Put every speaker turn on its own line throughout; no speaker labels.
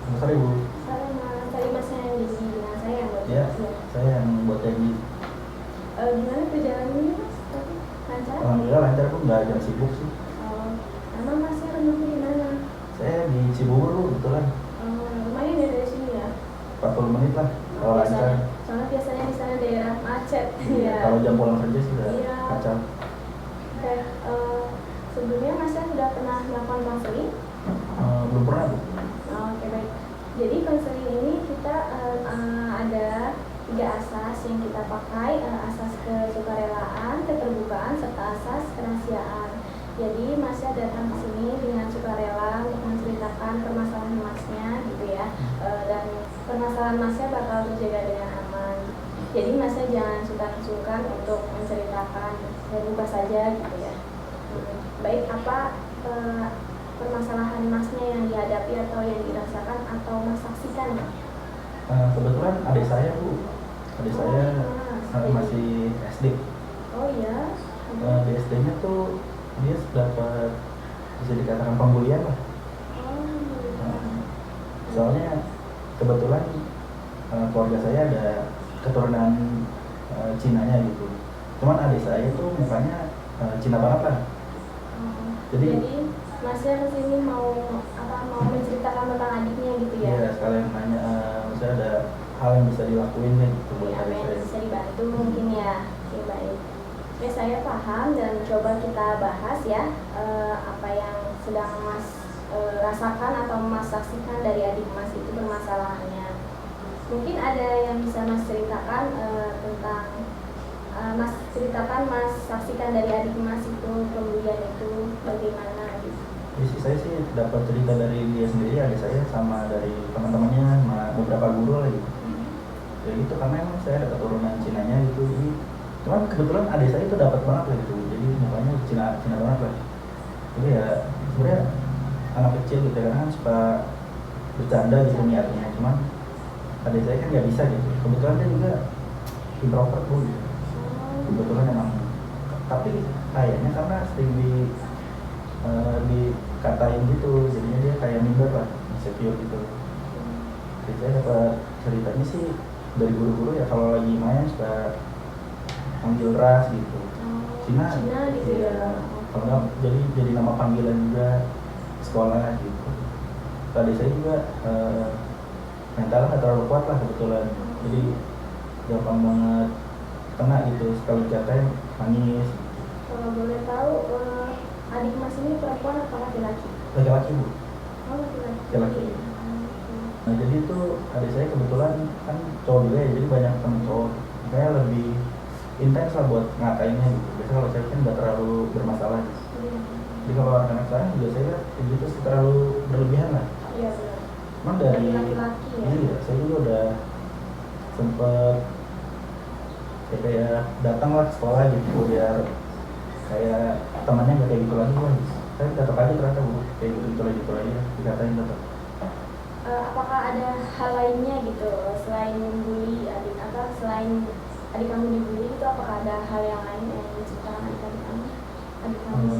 Selamat sore Bu.
Saya Mas, tadi Masnya yang di sini, nah saya yang buat
Ya,
janji.
saya yang buat janji.
Gimana perjalanannya Mas? Tadi lancar?
Alhamdulillah lancar Bu, nggak jam sibuk sih.
Oh, emang Masnya rumahnya di mana?
Saya di Cibubur Bu, kebetulan
Lumayan ya dari sini ya.
40 menit lah kalau lancar.
Soalnya biasanya di sana daerah macet.
Iya, kalau jam pulang kerja sudah
Iya.
kacau.
Oke, sebelumnya Masnya sudah pernah melakukan konseling?
Belum pernah Bu.
Oke, baik. Jadi konseling ini kita ada 3 asas yang kita pakai, asas kesukarelaan, keterbukaan, serta asas kerahasiaan. Jadi Masnya datang ke sini dengan sukarela untuk menceritakan permasalahan Masnya gitu ya, dan permasalahan Masnya bakal terjaga dengan aman. Jadi Masnya jangan sungkan-sungkan untuk menceritakan, terbuka saja gitu ya. Baik, apa permasalahan Masnya yang dihadapi atau yang dirasakan atau Mas saksikan?
Kebetulan adik saya Bu, saya masih SD.
Oh iya.
Di SD-nya tuh dia dapat bisa dikatakan pembulian lah. Soalnya kebetulan keluarga saya ada keturunan Cinanya gitu. Cuman adik saya tuh mukanya Cina banget lah. Jadi
Masnya kesini mau menceritakan tentang adiknya gitu ya?
Iya, sekalian nanya, misalnya ada hal yang bisa dilakuin nih gitu buat adik saya.
Bisa dibantu mungkin ya. Oke, baik. Oke, saya paham dan coba kita bahas ya, apa yang sedang Mas rasakan atau Mas saksikan dari adik Mas itu permasalahannya. Mungkin ada yang bisa Mas ceritakan tentang Mas saksikan dari adik Mas itu pembulian itu bagaimana gitu.
Saya sih dapat cerita dari dia sendiri, adik saya, sama dari teman-temannya, sama beberapa guru lah gitu. Ya gitu, karena emang saya ada keturunan Cinanya gitu. Jadi, cuman kebetulan adik saya itu dapat banget lah gitu. Jadi mukanya Cina banget lah. Jadi ya sebenarnya anak kecil gitu ya, kan suka bercanda gitu niatnya. Cuman adik saya kan nggak bisa gitu. Kebetulan dia juga introvert Bu gitu. Kebetulan emang, tapi kayaknya karena sering dikatain gitu, jadinya dia kayak minder lah, insecure gitu. Jadi saya dapat ceritanya sih dari guru-guru ya, kalau lagi main suka panggil ras gitu. Cina
gitu ya.
Kalau nggak jadi nama panggilan juga sekolah gitu. Tadi saya juga mentalnya nggak terlalu kuat lah kebetulan, jadi gampang banget kena gitu, sekali katain nangis.
Kalau boleh tahu, adik Mas ini perempuan atau laki-laki?
Laki-laki Bu.
Oh, laki-laki.
Laki-laki. Nah jadi itu adik saya kebetulan kan cowok juga ya, jadi banyak temen cowok, makanya lebih intens lah buat ngatainnya gitu. Biasanya kalau saya kan nggak terlalu bermasalah gitu. Jadi kalau anak-anak sekarang juga saya lihat itu terlalu berlebihan lah.
Iya benar.
Emang dari
laki-laki ya?
Iya, saya juga udah sempet kayak datang lah ke sekolah gitu biar kayak temannya nggak kayak gitu lagi kan. Saya tetap aja ternyata Bu, kayak gitu lagi dikatain tetap.
Apakah ada hal lainnya gitu selain bully selain adik kamu dibully itu, apakah ada hal yang lain yang diceritakan adik kamu?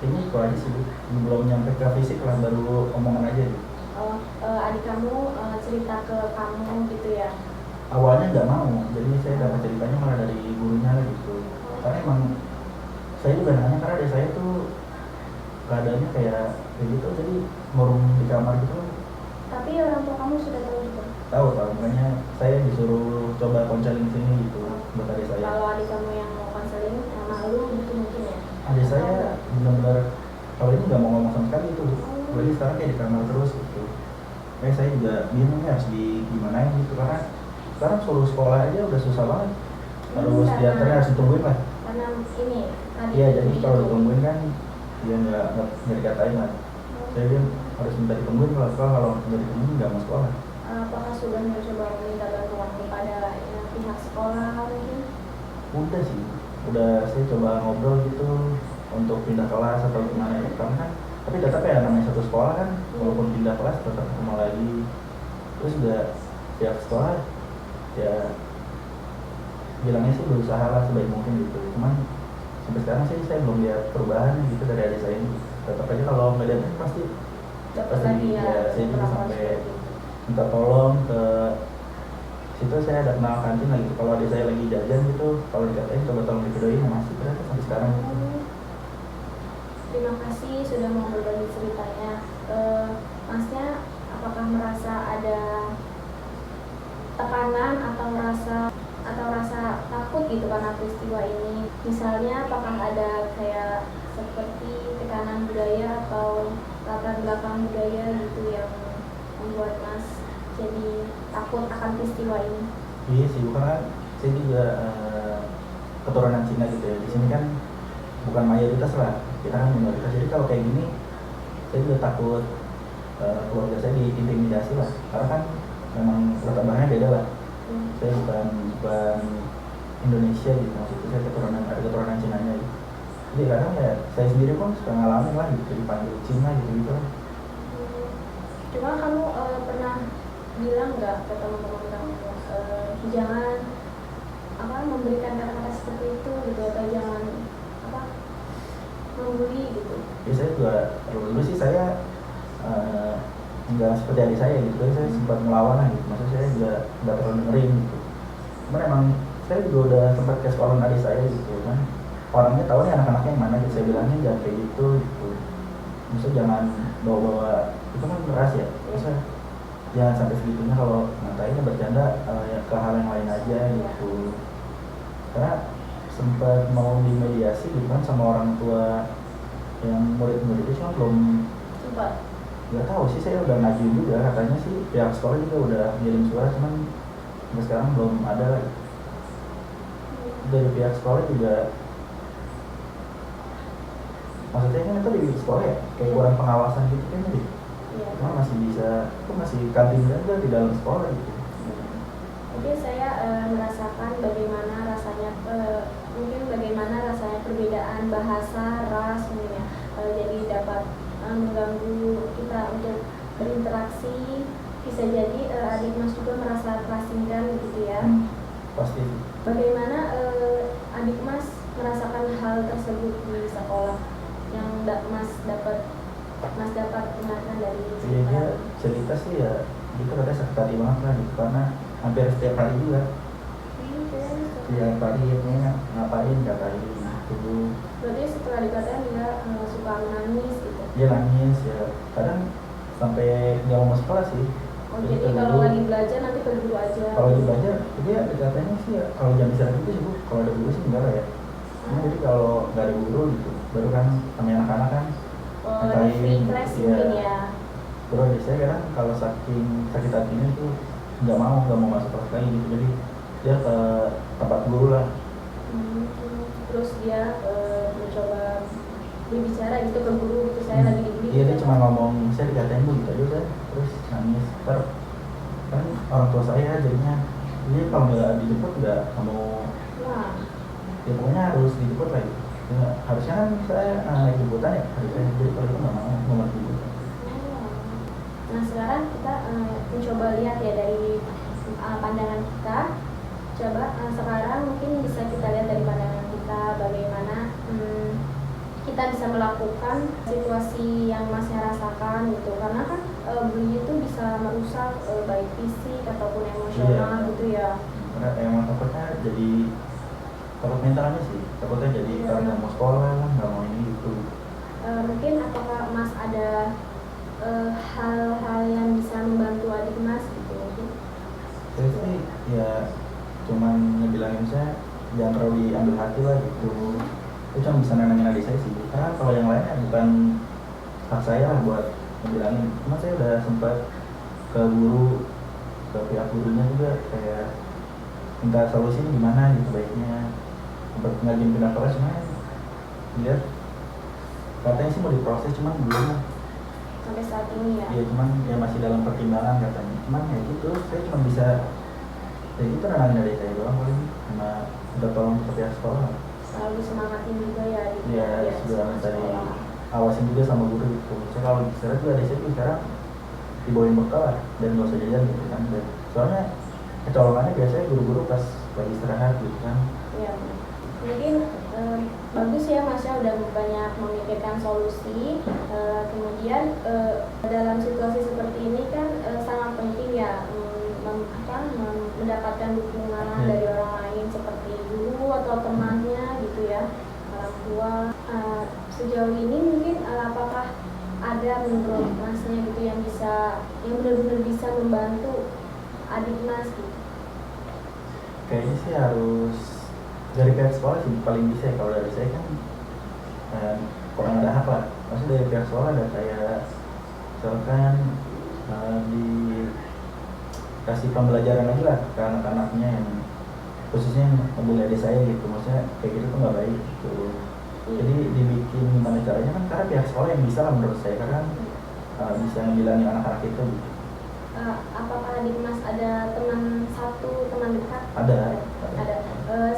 Ini itu aja sih Bu, belum nyampe ke fisik lah, baru omongan aja gitu.
Adik kamu cerita ke kamu gitu ya?
Awalnya nggak mau, jadi saya dapat ceritanya malah dari gurunya lah gitu. Karena emang saya juga nanya, karena adik saya tuh keadaannya kayak gitu, jadi ngurung di kamar gitu.
Tapi orang tua kamu sudah tahu juga?
Tahu, makanya saya disuruh coba konseling sini gitu buat adik saya.
Kalau adik kamu yang mau konseling malu gitu mungkin ya?
Adik saya benar-benar kalau ini nggak mau ngomong sama sekali itu, apalagi sekarang kayak di kamar terus gitu. Kayak saya juga bingung ya harus gimanain gitu, karena sekarang suruh sekolah aja udah susah banget, harus diantarnya harus ditungguin lah.
Karena ini
Iya, jadi kalau ditungguin kan dia nggak dikatain lah. Saya bilang harus minta ditungguin, kalau nggak ditungguin nggak mau sekolah.
Apakah sudah mencoba meminta bantuan kepada pihak sekolah mungkin?
Udah sih, udah saya coba ngobrol gitu untuk pindah kelas atau gimana ya, karena kan tapi tetap ya namanya satu sekolah kan, walaupun pindah kelas tetap ketemu lagi. Terus juga pihak sekolah ya bilangnya sih berusaha lah sebaik mungkin gitu, cuman sampai sekarang sih saya belum lihat perubahan gitu dari adik saya ini. Tetap aja kalau nggak diantar pasti
dapat lagi ya
saya juga
perlakuan
sampai
seperti itu.
minta tolong ke situ. Saya ada kenal kantin lagi gitu, kalau adik saya lagi jajan gitu, kalau dikatain coba tolong dipedoin, masih ternyata sampai sekarang gitu.
Terima kasih sudah mau berbagi ceritanya. Masnya apakah merasa ada tekanan atau rasa takut gitu karena peristiwa ini? Misalnya apakah ada kayak seperti tekanan budaya atau latar belakang budaya gitu yang membuat Mas jadi takut akan peristiwa ini?
Iya sih, karena saya juga keturunan Cina gitu ya. Di sini kan bukan mayoritas lah, kita kan minoritas. Jadi kalau kayak gini, saya juga takut keluarga saya diintimidasi lah. Karena kan memang latar belakangnya beda lah. Saya bukan Indonesia gitu, maksudnya saya ada keturunan Cinanya gitu. Jadi kadang ya saya sendiri pun suka ngalamin lah gitu, dipanggil Cina gitu lah.
Cuma kamu pernah bilang nggak ke teman-teman kamu jangan memberikan kata-kata seperti itu gitu, atau jangan membuli gitu?
Ya saya juga dulu sih saya nggak seperti adik saya gitu, saya sempat melawan lah gitu. Maksudnya saya juga nggak terlalu dengerin gitu. Cuman emang saya juga udah sempat ke sekolah adik saya gitu kan, orangnya tahu nih anak-anaknya yang mana gitu. Saya bilangnya jangan kayak gitu gitu. Maksudnya jangan bawa-bawa, itu kan keras ya. Maksudnya jangan sampai segitunya, kalau ngatainnya bercanda ya ke hal yang lain aja gitu. Karena sempat mau dimediasi gitu kan sama orang tua yang murid-murid itu, cuma belum
sempat.
Nggak tahu sih, saya udah ngajuin juga, katanya sih pihak sekolah juga udah ngirim surat, cuman sampai sekarang belum ada lagi. Dari pihak sekolah juga, maksudnya kan itu di sekolah ya, kayak kurang pengawasan gitu kan jadi. Cuma masih bisa, itu masih kantin juga di dalam sekolah gitu.
Jadi saya merasakan bagaimana rasanya, mungkin bagaimana rasanya perbedaan bahasa, ras mungkin ya, jadi dapat mengganggu kita untuk berinteraksi. Bisa jadi adik Mas juga merasa terasingkan gitu ya.
Pasti.
Bagaimana adik Mas merasakan hal tersebut di sekolah yang Mas dapat dengarkan dari
Iya, cerita sih ya itu katanya sakit hati banget lah gitu, karena hampir setiap hari juga. Setiap hari ya, ngapain katain gitu.
Berarti setelah dikatain dia suka nangis gitu?
Dia nangis ya, kadang sampai nggak mau sekolah sih.
Jadi kalau lagi belajar nanti ke guru aja?
Kalau lagi belajar, dia dikatanya sih ya, kalau jam istirahat itu sih, kalau ada guru sih enggak lah ya. Jadi kalau nggak ada guru gitu, baru kan sama anak-anak kan
free class mungkin ya.
Terus biasanya kadang kalau saking sakit hatinya tuh nggak mau masuk kelas lagi gitu, jadi dia ke tempat guru lah.
Terus dia mencoba berbicara gitu ke guru gitu, saya lagi dibully.
Iya, dia cuma ngomong, saya dikatain begitu aja udah, terus nangis. Kan orang tua saya jadinya, dia kalau nggak dijemput nggak mau. Ya pokoknya harus dijemput lagi. Ya, harusnya kan saya naik jemputan ya, harusnya, jadi kalau itu nggak mau dijemput.
Nah sekarang kita mencoba lihat ya dari pandangan kita. Coba sekarang mungkin bisa kita lihat dari pandangan kita bagaimana kita bisa melakukan situasi yang Masnya rasakan gitu, karena kan bully itu bisa merusak baik fisik ataupun emosional gitu ya.
Karena emang takutnya jadi takut mentalnya sih, takutnya jadi kalau nggak mau sekolah, nggak mau ini gitu.
Mungkin apakah Mas ada hal-hal yang bisa membantu adik Mas gitu?
Saya sih ya cuman ngebilangin saya jangan terlalu diambil hati lah gitu. Itu cuma bisa nenangin adik saya sih, karena kalau yang lainnya bukan hak saya lah buat ngebilangin. Cuma saya udah sempat ke guru, ke pihak gurunya juga kayak minta solusi ini gimana gitu baiknya, sempat ngajuin pindah kelas, cuma lihat katanya sih mau diproses, cuman belum lah
sampai saat ini ya.
Iya, cuman ya masih dalam pertimbangan katanya. Cuman ya gitu, saya cuma bisa ya gitu nenangin adik saya doang paling, sama udah tolong ke pihak sekolah.
Selalu semangatin juga ya adik.
Iya, sudah dari awasin juga sama guru gitu. Saya kalau istirahat juga adik saya tuh sekarang dibawain bekal lah dan nggak usah jajan gitu kan. Dan soalnya kecolongannya biasanya guru-guru pas lagi istirahat gitu kan.
Iya, mungkin Bagus ya Masnya udah banyak memikirkan solusi. Kemudian dalam situasi seperti ini kan sangat penting ya mendapatkan dukungan dari orang lain seperti guru atau temannya gitu ya, orang tua. Sejauh ini mungkin apakah ada menurut Masnya gitu yang benar-benar bisa membantu adik Mas gitu?
Kayaknya sih harus dari pihak sekolah sih paling bisa ya. Kalau dari saya kan kurang ada hak lah. Maksudnya dari pihak sekolah ada kayak misalkan dikasih pembelajaran lagi lah ke anak-anaknya yang khususnya yang membuli adik saya gitu. Maksudnya kayak gitu tuh nggak baik gitu. Jadi dibikin gimana caranya kan, karena pihak sekolah yang bisa lah menurut saya, karena bisa ngebilangin anak-anak itu gitu.
Apakah adik Mas ada teman dekat?
Ada.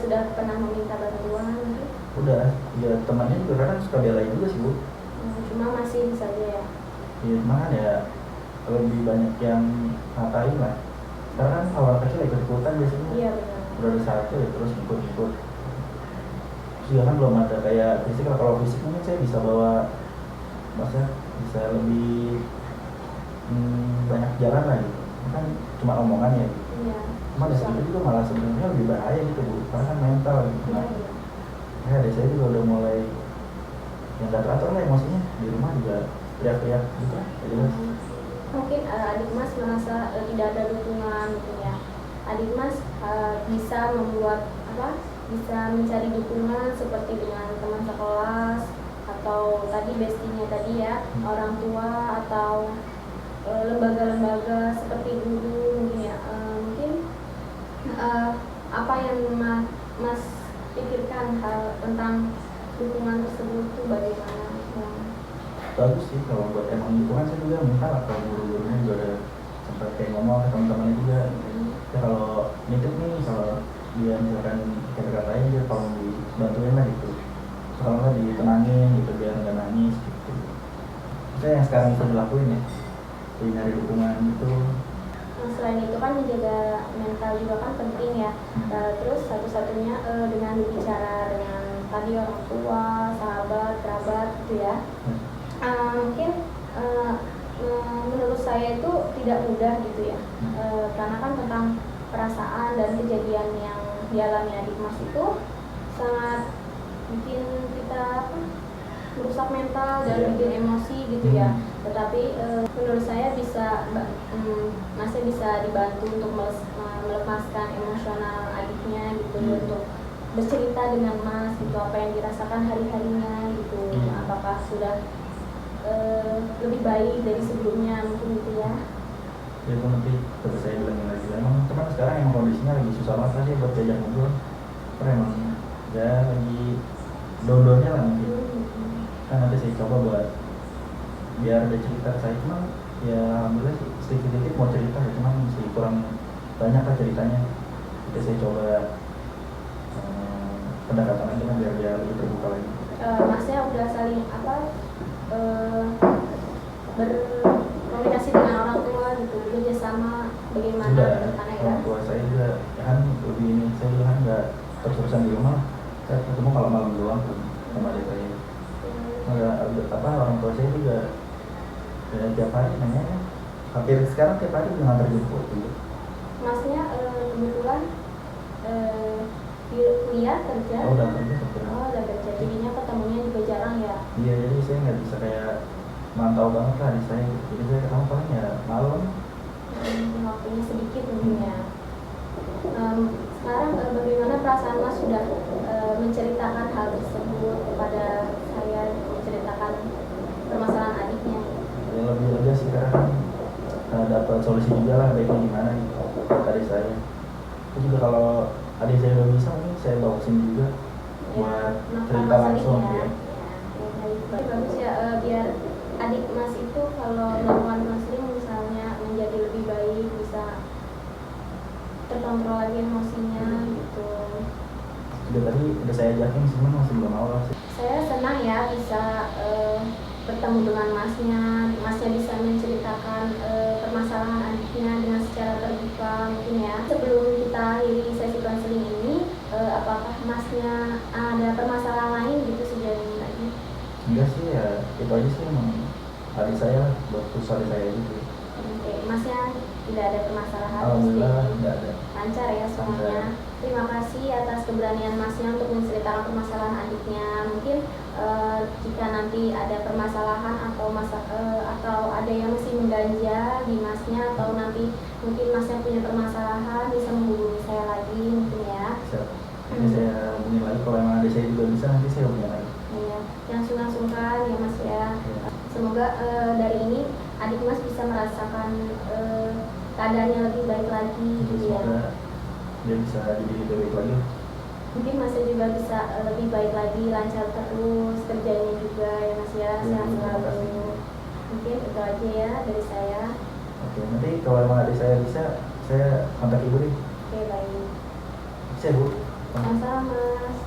Sudah pernah meminta bantuan gitu?
Udah, ya temannya juga kadang suka belain juga sih Bu.
Cuma masih saja ya?
Iya, cuma kan ya lebih banyak yang ngatain lah. Karena kan awal kecil ikut-ikutan biasanya.
Iya benar.
Udah ada satu ya terus ikut-ikut. Terus kan belum ada kayak fisik lah. Kalau fisik mungkin saya bisa bawa, maksudnya bisa lebih banyak jalan lah gitu. Kan cuma omongan ya gitu.
Iya.
Cuma dari situ juga malah sebenarnya lebih bahaya gitu Bu, karena kan mental gitu.
Iya.
Ya dari saya juga udah mulai yang gak teratur lah emosinya, di rumah juga teriak-teriak gitu lah.
Mungkin adik Mas merasa tidak ada dukungan gitu ya. Adik Mas bisa bisa mencari dukungan seperti dengan teman sekelas atau tadi bestinya tadi ya, orang tua atau lembaga-lembaga seperti guru mungkin ya. Apa yang Mas pikirkan hal tentang dukungan tersebut itu bagaimana?
Bagus sih kalau buat emang dukungan, saya juga minta lah kalau guru-gurunya juga ada sempat kayak ngomong ke teman-temannya juga. Ya kalau nitip nih, kalau dia misalkan kata-katain dia tolong dibantuin lah gitu. Kalau nggak ditenangin gitu biar nggak nangis gitu. Saya yang sekarang bisa dilakuin ya, jadi nyari dukungan gitu.
Selain itu kan menjaga mental juga kan penting ya. Terus satu-satunya dengan berbicara dengan tadi orang tua, sahabat, kerabat gitu ya. Mungkin menurut saya itu tidak mudah gitu ya. Karena kan tentang perasaan dan kejadian yang dialami adik Mas itu sangat bikin kita merusak mental dan bikin emosi gitu ya. Tetapi menurut saya Masnya bisa dibantu untuk melepaskan emosional adiknya gitu, untuk bercerita dengan Mas gitu apa yang dirasakan hari-harinya gitu. Apakah sudah lebih baik dari sebelumnya mungkin gitu ya.
Ya itu nanti terus saya bilangin lagi. Emang teman sekarang emang kondisinya lagi susah banget lah sih buat diajak ngobrol. Karena emang ya lagi down-downnya lah mungkin. Kan nanti saya coba buat biar ada cerita saya, cuma ya alhamdulillah sih sedikit-sedikit mau cerita, cuma masih kurang banyak lah ceritanya. Jadi saya coba pendekatan aja kan biar dia lebih terbuka lagi.
Masnya udah saling berkomunikasi dengan orang tua gitu, kerjasama bagaimana
sudah, orang tua saya juga ya kan lebih ini, saya juga kan nggak terus-terusan di rumah, saya ketemu kalau malam doang sama adik saya. Orang tua saya juga ya, tiap hari nanya, hampir sekarang tiap hari juga ngantar jemput gitu.
Masnya kebetulan kuliah kerja?
Udah kerja sebenarnya.
Udah kerja, jadinya ketemunya juga jarang ya?
Iya, jadi saya nggak bisa kayak mantau banget lah di saya, jadi saya ketemu paling ya malam.
Waktunya sedikit mungkin ya. Sekarang bagaimana perasaan Mas sudah menceritakan hal tersebut kepada saya, menceritakan permasalahan adiknya?
Ya lebih lega sih, karena dapat solusi juga lah baiknya gimana gitu dari saya. Itu juga kalau adik saya udah bisa, mungkin saya bawa kesini juga buat cerita langsung ya.
Bagus ya, biar adik Mas itu kalau melakukan konseling misalnya menjadi lebih baik, bisa terkontrol lagi emosinya gitu.
Udah tadi udah saya ajakin, cuman masih belum mau lah sih.
Saya senang ya bisa bertemu dengan Masnya bisa menceritakan permasalahan adiknya dengan secara terbuka mungkin ya. Sebelum kita akhiri sesi konseling ini, apakah Masnya ada permasalahan
itu aja sih emang adik saya buat khusus adik saya gitu.
Oke, Masnya tidak ada permasalahan?
Alhamdulillah
pasti
nggak ada.
lancar ya semuanya. Terima kasih atas keberanian Masnya untuk menceritakan permasalahan adiknya. Mungkin jika nanti ada permasalahan atau ada yang masih mengganja di Masnya, atau nanti mungkin Masnya punya permasalahan, bisa menghubungi saya lagi mungkin ya.
Siap. Nanti saya hubungin lagi, kalau emang adik saya juga bisa nanti saya hubungin lagi.
Iya, yang sungkan-sungkan ya Mas ya.
Ya.
Semoga dari ini adik Mas bisa merasakan keadaannya lebih baik lagi gitu ya.
Semoga dia bisa jadi lebih baik lagi.
Mungkin Masnya juga bisa lebih baik lagi, lancar terus kerjanya juga ya Mas ya, sehat
terima
selalu.
kasih.
Mungkin itu aja ya dari saya.
Oke, nanti kalau emang adik saya bisa, saya kontak ibu deh.
Oke, baik.
Bisa Bu?
Sama-sama Mas.